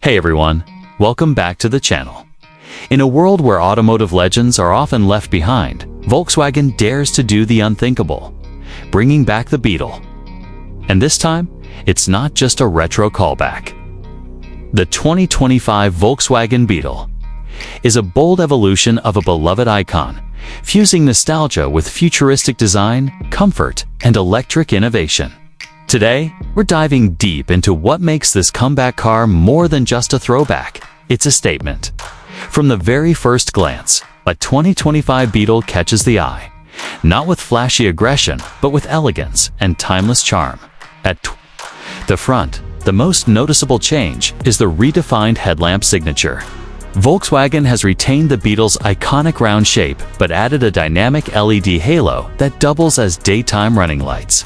Hey everyone, welcome back to the channel. In a world where automotive legends are often left behind, Volkswagen dares to do the unthinkable, bringing back the Beetle. And this time, it's not just a retro callback. The 2025 Volkswagen Beetle is a bold evolution of a beloved icon, fusing nostalgia with futuristic design, comfort, and electric innovation. Today, we're diving deep into what makes this comeback car more than just a throwback. It's a statement. From the very first glance, a 2025 Beetle catches the eye, not with flashy aggression, but with elegance and timeless charm. At the front, the most noticeable change is the redefined headlamp signature. Volkswagen has retained the Beetle's iconic round shape, but added a dynamic LED halo that doubles as daytime running lights.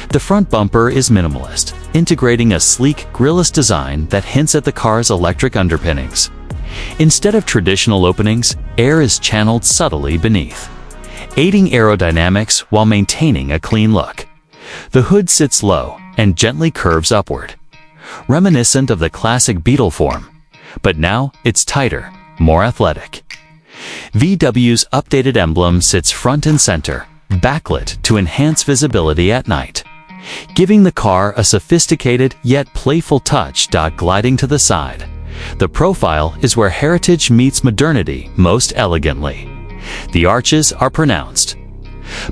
The front bumper is minimalist, integrating a sleek, grille-less design that hints at the car's electric underpinnings. Instead of traditional openings, air is channeled subtly beneath, aiding aerodynamics while maintaining a clean look. The hood sits low and gently curves upward, reminiscent of the classic Beetle form, but now it's tighter, more athletic. VW's updated emblem sits front and center, backlit to enhance visibility at night, giving the car a sophisticated yet playful touch. Gliding to the side, the profile is where heritage meets modernity most elegantly. The arches are pronounced,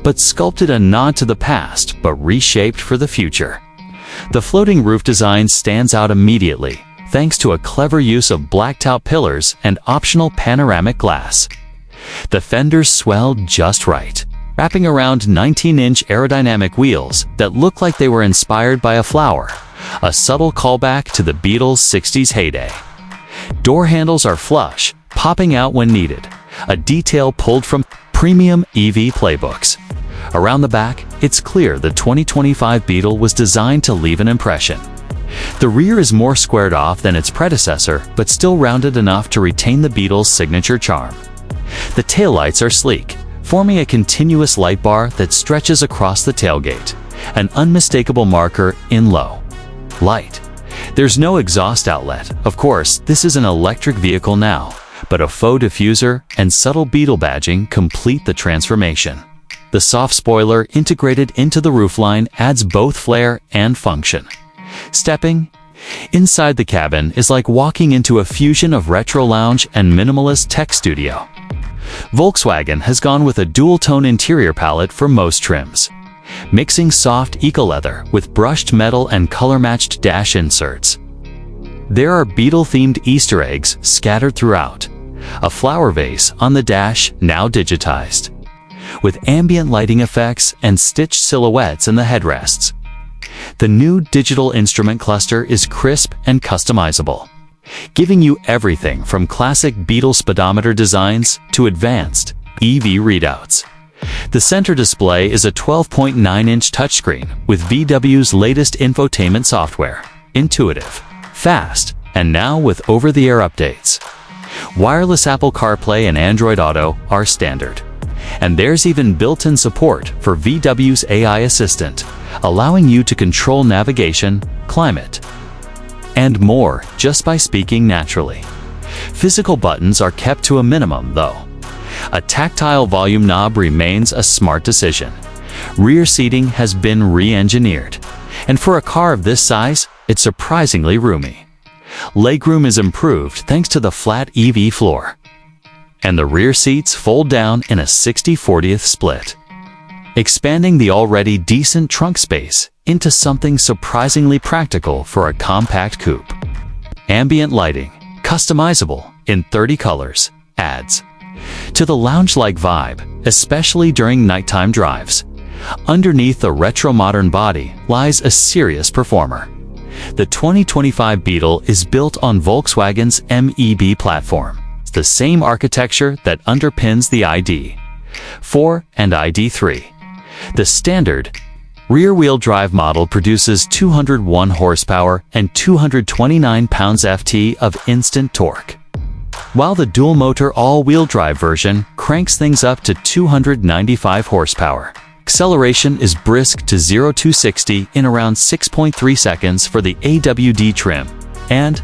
but sculpted, a nod to the past but reshaped for the future. The floating roof design stands out immediately, thanks to a clever use of blacked-out pillars and optional panoramic glass. The fenders swell just right, wrapping around 19-inch aerodynamic wheels that look like they were inspired by a flower, a subtle callback to the Beetle's 60s heyday. Door handles are flush, popping out when needed, a detail pulled from premium EV playbooks. Around the back, it's clear the 2025 Beetle was designed to leave an impression. The rear is more squared off than its predecessor, but still rounded enough to retain the Beetle's signature charm. The taillights are sleek, forming a continuous light bar that stretches across the tailgate, an unmistakable marker in low light. There's no exhaust outlet. Of course, this is an electric vehicle now, but a faux diffuser and subtle Beetle badging complete the transformation. The soft spoiler integrated into the roofline adds both flair and function. Stepping inside the cabin is like walking into a fusion of retro lounge and minimalist tech studio. Volkswagen has gone with a dual-tone interior palette for most trims, mixing soft eco-leather with brushed metal and color-matched dash inserts. There are Beetle-themed Easter eggs scattered throughout, a flower vase on the dash now digitized, with ambient lighting effects and stitched silhouettes in the headrests. The new digital instrument cluster is crisp and customizable, giving you everything from classic Beetle speedometer designs to advanced EV readouts. The center display is a 12.9-inch touchscreen with VW's latest infotainment software, intuitive, fast, and now with over-the-air updates. Wireless Apple CarPlay and Android Auto are standard, and there's even built-in support for VW's AI assistant, allowing you to control navigation, climate, and more just by speaking naturally. Physical buttons are kept to a minimum, though. A tactile volume knob remains a smart decision. Rear seating has been re-engineered, and for a car of this size, it's surprisingly roomy. Legroom is improved thanks to the flat EV floor, and the rear seats fold down in a 60/40 split, expanding the already decent trunk space into something surprisingly practical for a compact coupe. Ambient lighting, customizable in 30 colors, adds to the lounge-like vibe, especially during nighttime drives. Underneath the retro-modern body lies a serious performer. The 2025 Beetle is built on Volkswagen's MEB platform, the same architecture that underpins the ID.4 and ID.3. The standard rear-wheel drive model produces 201 horsepower and 229 pounds-ft of instant torque, while the dual-motor all-wheel drive version cranks things up to 295 horsepower. Acceleration is brisk to 0 to 60 in around 6.3 seconds for the AWD trim, and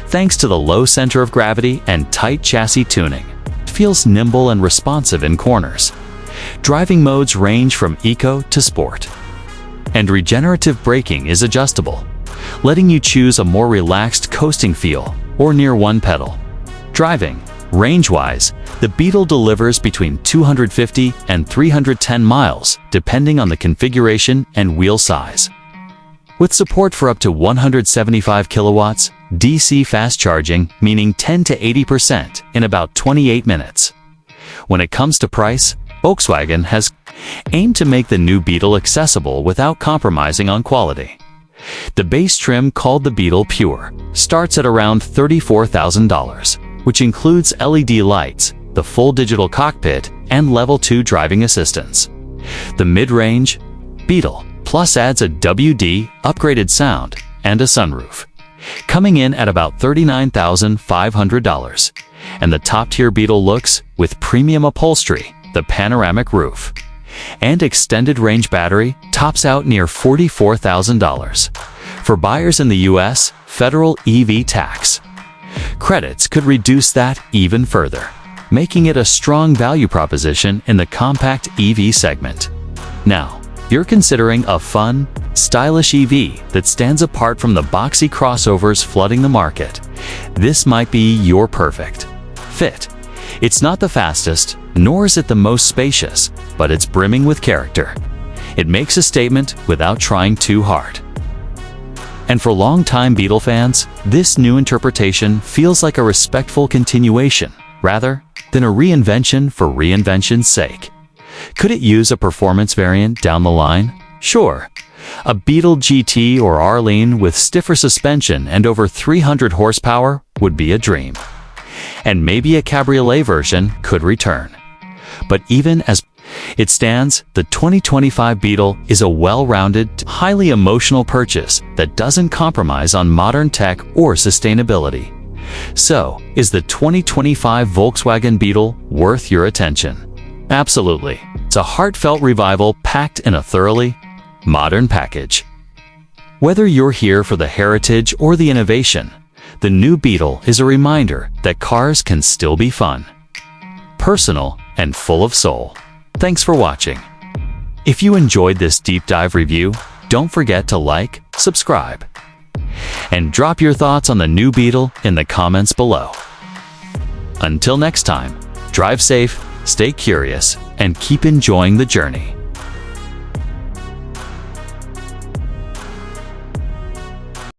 Thanks to the low center of gravity and tight chassis tuning, it feels nimble and responsive in corners. Driving modes range from eco to sport. And regenerative braking is adjustable, letting you choose a more relaxed coasting feel or near one pedal. Driving. Range-wise, the Beetle delivers between 250 and 310 miles, depending on the configuration and wheel size. With support for up to 175 kilowatts, DC fast charging, meaning 10 to 80% in about 28 minutes. When it comes to price, Volkswagen has aimed to make the new Beetle accessible without compromising on quality. The base trim, called the Beetle Pure, starts at around $34,000, which includes LED lights, the full digital cockpit, and Level 2 driving assistance. The mid-range Beetle Plus adds a WD upgraded sound and a sunroof, coming in at about $39,500. And the top-tier Beetle looks with premium upholstery, the panoramic roof, and extended range battery tops out near $44,000. For buyers in the US, federal EV tax credits could reduce that even further, making it a strong value proposition in the compact EV segment. Now, you're considering a fun, stylish EV that stands apart from the boxy crossovers flooding the market. This might be your perfect fit. It's not the fastest, nor is it the most spacious, but it's brimming with character. It makes a statement without trying too hard. And for longtime Beetle fans, this new interpretation feels like a respectful continuation, rather than a reinvention for reinvention's sake. Could it use a performance variant down the line? Sure. A Beetle GT or R-Line with stiffer suspension and over 300 horsepower would be a dream. And maybe a cabriolet version could return. But even as it stands, the 2025 Beetle is a well-rounded, highly emotional purchase that doesn't compromise on modern tech or sustainability. So, is the 2025 Volkswagen Beetle worth your attention? Absolutely. It's a heartfelt revival packed in a thoroughly modern package. Whether you're here for the heritage or the innovation, the new Beetle is a reminder that cars can still be fun, personal, and full of soul. Thanks for watching. If you enjoyed this deep dive review, don't forget to like, subscribe, and drop your thoughts on the new Beetle in the comments below. Until next time, drive safe, stay curious, and keep enjoying the journey.